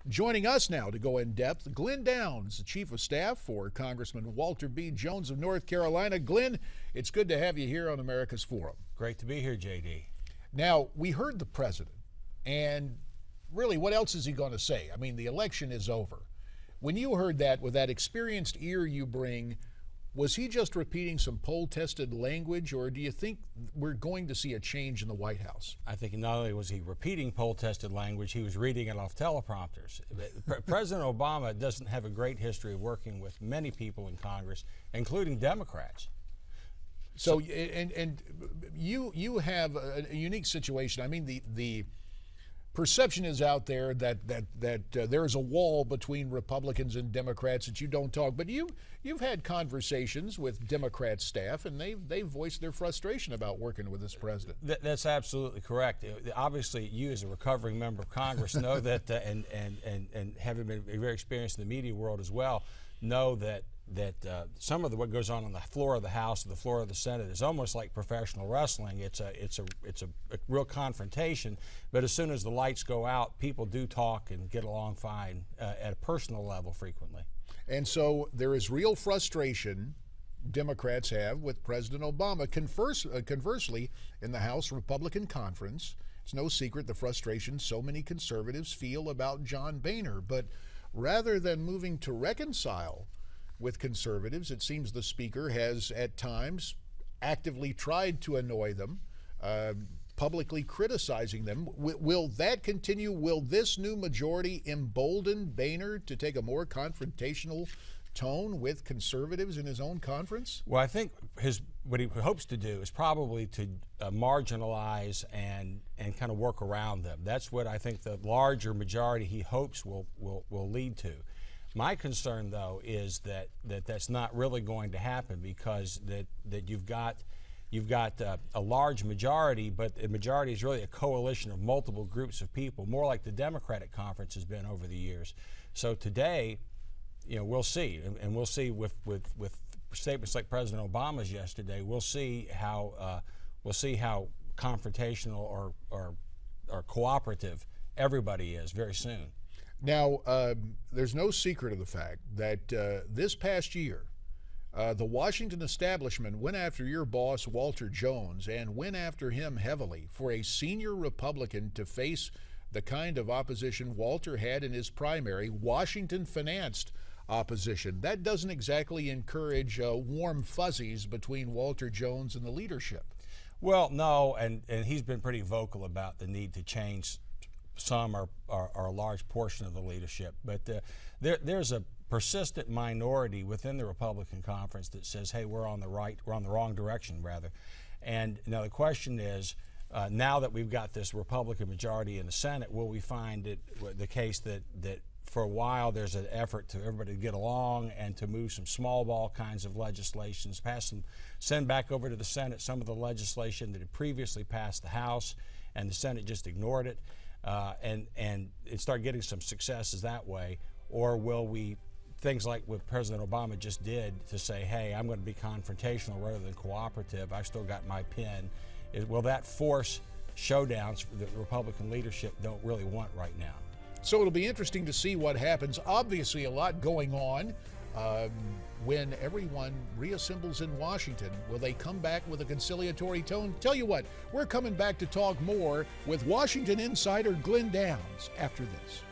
Joining us now to go in depth, Glen Downs, the Chief of Staff for Congressman Walter B. Jones of North Carolina. Glen, it's good to have you here on America's Forum. Great to be here, JD. Now, we heard the president, and really, what else is he going to say? I mean, the election is over. When you heard that, with that experienced ear you bring, was he just repeating some poll-tested language, or do you think we're going to see a change in the White House? I think not only was he repeating poll-tested language, he was reading it off teleprompters. President Obama doesn't have a great history of working with many people in Congress, including Democrats. So you have a unique situation. I mean, the perception is out there that there's a wall between Republicans and Democrats, that you don't talk. But you've had conversations with Democrat staff, and they've voiced their frustration about working with this president. That's absolutely correct. Obviously, you as a recovering member of Congress know that, and having been very experienced in the media world as well, know that some of what goes on the floor of the House and the floor of the Senate is almost like professional wrestling. It's a real confrontation, but as soon as the lights go out, people do talk and get along fine at a personal level frequently. And so there is real frustration Democrats have with President Obama. Conversely, in the House Republican Conference, it's no secret the frustration so many conservatives feel about John Boehner. But rather than moving to reconcile with conservatives, it seems the Speaker has at times actively tried to annoy them, publicly criticizing them. Will that continue? Will this new majority embolden Boehner to take a more confrontational tone with conservatives in his own conference? Well, I think what he hopes to do is probably to marginalize and kind of work around them. That's what I think the larger majority he hopes will lead to. My concern, though, is that that's not really going to happen, because that you've got a large majority, but the majority is really a coalition of multiple groups of people, more like the Democratic conference has been over the years. So today, we'll see, and we'll see with statements like President Obama's yesterday. We'll see how confrontational or cooperative everybody is very soon. Now, there's no secret of the fact that this past year, the Washington establishment went after your boss, Walter Jones, and went after him heavily for a senior Republican to face the kind of opposition Walter had in his primary, Washington-financed opposition. That doesn't exactly encourage warm fuzzies between Walter Jones and the leadership. Well, no, and he's been pretty vocal about the need to change some or a large portion of the leadership, but there's a persistent minority within the Republican conference that says, hey, we're on the wrong direction, rather. And now the question is, now that we've got this Republican majority in the Senate, will we find it the case that for a while there's an effort to everybody to get along and to move some small ball kinds of legislations, send back over to the Senate some of the legislation that had previously passed the House, and the Senate just ignored it, and start getting some successes that way? Or will we, things like what President Obama just did, to say, hey, I'm going to be confrontational rather than cooperative, I've still got my pen, will that force showdowns that the Republican leadership don't really want right now? So it'll be interesting to see what happens. Obviously, a lot going on when everyone reassembles in Washington. Will they come back with a conciliatory tone? Tell you what, we're coming back to talk more with Washington insider Glen Downs after this.